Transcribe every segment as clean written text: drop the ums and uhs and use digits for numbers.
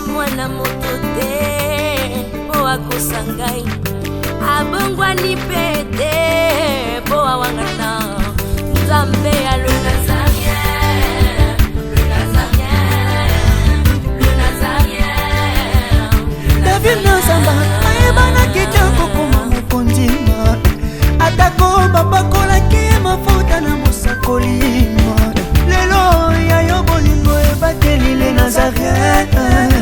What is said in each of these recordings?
mwana moto te po akosa ngai abongwani pe te po awangata Nzambe ya le Nazarien, le Nazarien, le Nazarien. David Nazamba ayebana kete kokoma mokondima atako babakolaki mafuta na mosakolima lelo yayo bolingo ebateli le Nazarien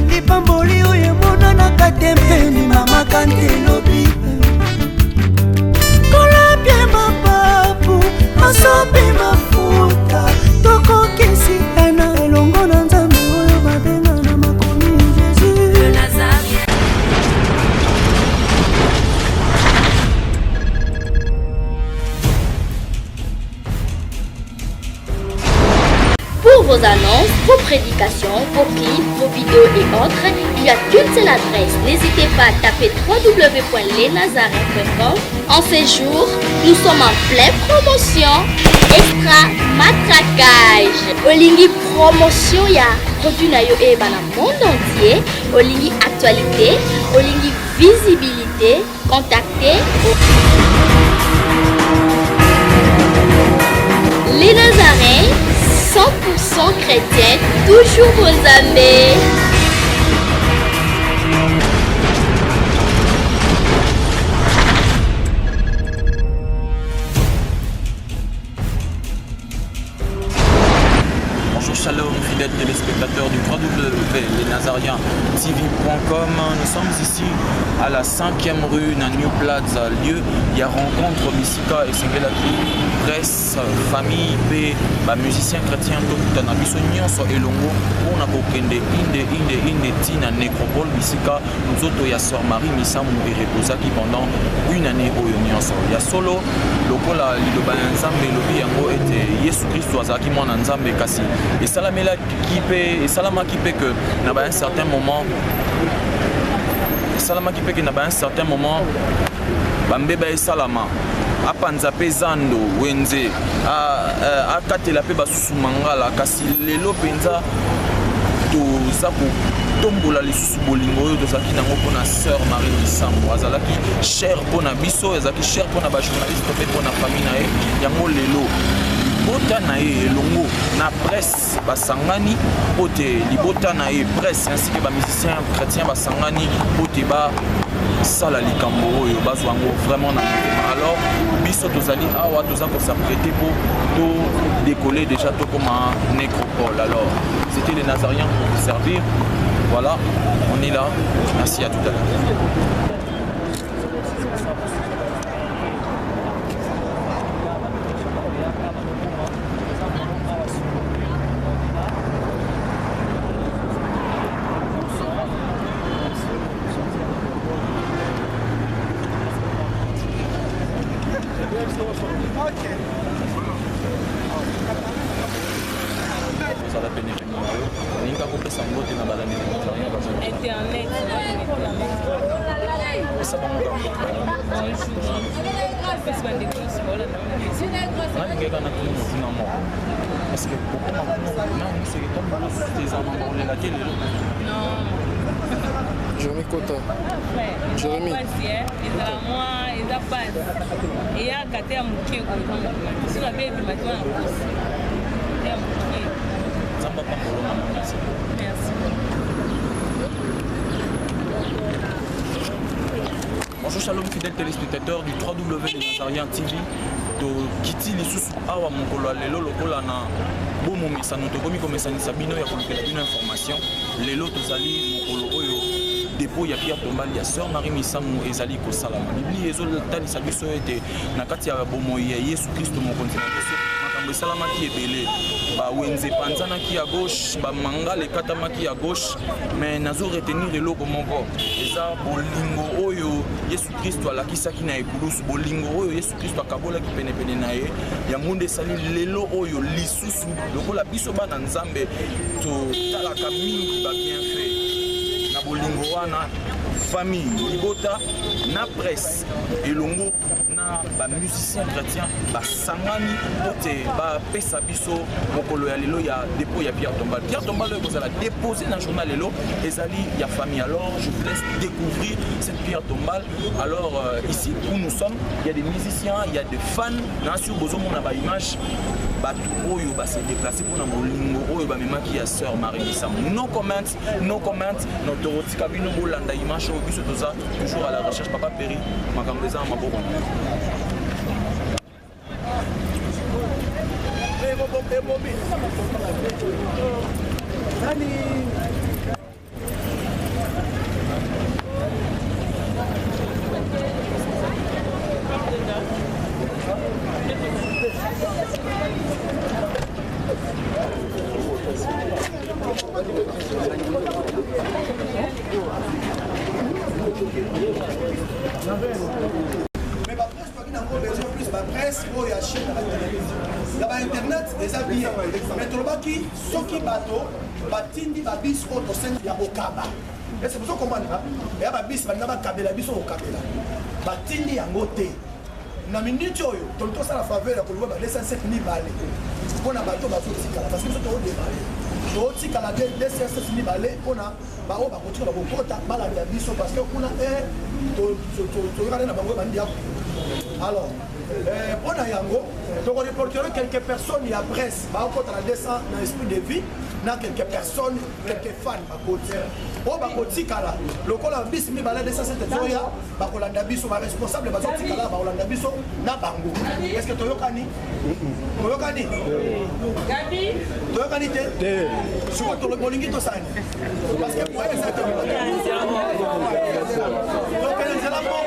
lipamboli oyo emonanaka te mpeni mama kantelobi kolapie mapapu masopi mafuta tokokisi ena elongo na Nzambe oyo babenga na makomi Jésus Le Nazarien. Pour vos annonces, vos prédications, vos clips, vos vidéos et autres, il y a qu'une seule adresse. N'hésitez pas à taper www.lesnazarins.com. En ces jours, nous sommes en pleine promotion. Extra matraquage. Olingi promotion ya produit na yo et dans le monde entier. Olingi actualité, Olingi visibilité. Contactez les Nazarins. 100% chrétien, toujours vos amis. Bonjour, shalom, fidèles téléspectateurs du www.lesnazariens.tv.com. Nous sommes ici à la 5e rue na New Plaza. Lieu, il y a rencontre Misika et Sengelaki, presse, famille, paix, musiciens chrétiens, tout na biso nyonso elongo pour na kokende inde tina nécropole Misika nous autres ya sœur Marie Misamu et reposaki pendant une année au nyonso. Ya solo lokola liloba nzambe lobi yango ete Yesu Christ azaki mwana nzambe kasi et salamela kipe et salama kipe que na ba un certain moment salama kipe que na ba un certain moment bambeba et salama apanza pe zando wenze akatela pe basusu mangala kasi lelo penza toza kotombola lisusu bolingo oyo tozalaki nango mpona sœur Marie Misambo azalaki cher mpona biso ezalaki cher mpona bajournaliste mpe mpona famille na ye yango lelo libota na ye elongo na presse basangani po te libota na ye presse ainsi que bamusicien chrétien basangani po te basala likambo oyo bazwa yango vraiment na motema. Alors biso tozali awa toza kosaprete po to décoller déjà to comme un nécropole. Alors c'était les Nazariens pour vous servir. Voilà, on est là. Merci, à tout à l'heure. Ça va peine Internet. Jérémy Kota. Jérémy. Bonjour, shalom, fidèles téléspectateurs du www.lesnazariens TV. To kiti lisusu awa mokolo lelo lokola na bomo mesano to komi komesanisa bino ya kolukela bino information. Lelo tozali mokolo oyo dépôt ya Pierre Tombali ya sœur Marie Misamu ezali ko salama. Biblia ezotalisa biso ete na kati ya bomo ya Yesu Kristo mokonzi na biso makambo esalamaki ebele. Wenze panzanaki à gauche, manga le katamaki à gauche, mais nazo retenir eloko moko. Eza bolingo oyo Yesu Kristo alakisaki na ekulusu bolingo oyo Yesu Kristo akabolaki penepene na ye. Ya munde sali lelo oyo lisusu lokola biso bana nzambe to talaka mingi ba bien fait. Na bolingo wana famille libota na presse elongo na bamusicien chrétien basangani ote bapesa biso mokolo ya lelo ya dépôt ya Pierre Tombal. Pierre Tombal oyo kozala déposé na journal lelo ezali ya famille. Alors je vous laisse découvrir cette Pierre Tombal. Alors ici où nous sommes, il y a des musiciens, il y a des fans. Na sur bozomona ba image batu oyo ba se déplacer pour na molingo oyo ba memaki ya sœur Marie Sam. No comment, notre tika bino bolanda image oyo biso toza toujours à la recherche. Papa Perry makambo eza maboko. Mais la presse, plus la presse, il y a Chine, il y a Internet, des habits. Mais tout le monde qui, ceux qui bateau, batindi, babis, auto, il y a Okaba. Et c'est pour ça qu'on va dire, il y a babis, il y a Kabela, bis au Kabela. Batindi, en côté. Na minute oyo, tout le temps, ça la faveur, pour le voir, les 5 000 balles. Pour un bateau, parce que c'est au démarrer. Oti kala de DCS fini balé ona ba o ba kotika ba kokota bala ya biso parce que kuna to regarder na bango bandi ya. Alors ona yango donc on reporter quelques personnes il y a presse ba okota la descend dans l'esprit de vie na quelques personnes quelques fans ba kotika o ba kotika la lokola bis mi balé DCS cette zoya ba kolanda biso ba responsable ba kotika la ba kolanda biso na bango. Est-ce que toyokani Gabi toyokani te sur tout le bolingi to sani parce que pour les acteurs donc les éléments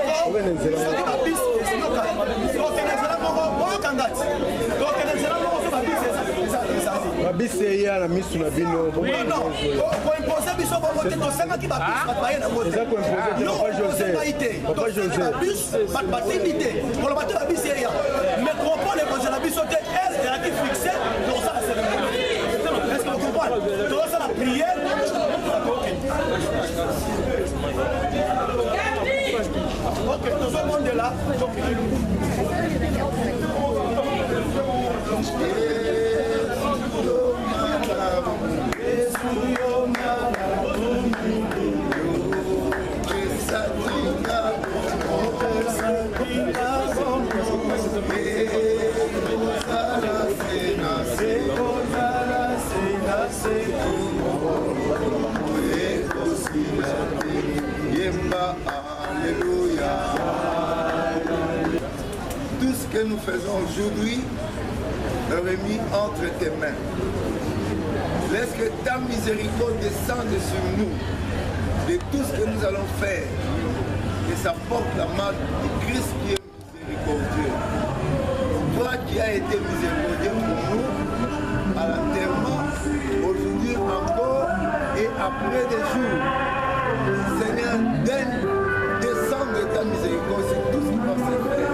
babisi ya na misu na bino ko imposer biso bo moté to sanga ki ba baye na moté eza ko imposer Papa José ba tindité ko ba ta bisi ya métropole ko za biso te elle est qui fixée dans ça cérémonie. Est-ce que vous comprenez? Tout ça la prière. Ok, tout le monde est là. Alléluia. Tout ce que nous faisons aujourd'hui est remis entre tes mains. Laisse que ta miséricorde descende sur nous de tout ce que nous allons faire. Que ça porte la marque du Christ qui est miséricordieux. Toi qui as été miséricordieux pour nous à l'enterrement, aujourd'hui encore et après des jours. Seigneur, descends de ta miséricorde sur tout ce qui va se faire.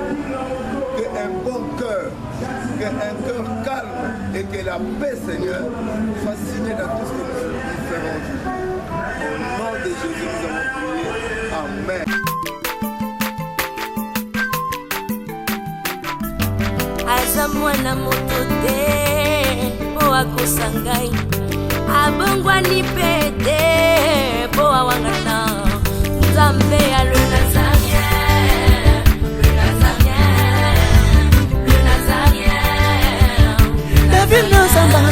Qu'un bon cœur, qu'un cœur calme et que la paix, Seigneur, soit signée dans tout ce que nous ferons aujourd'hui. Au nom de Jésus, nous avons prié. Amen. Aza mwana moto te po akosa ngai abongwani pete po awangana Nzambe ya le Nazarien, le Nazarien, le Nazarien, David Nazamba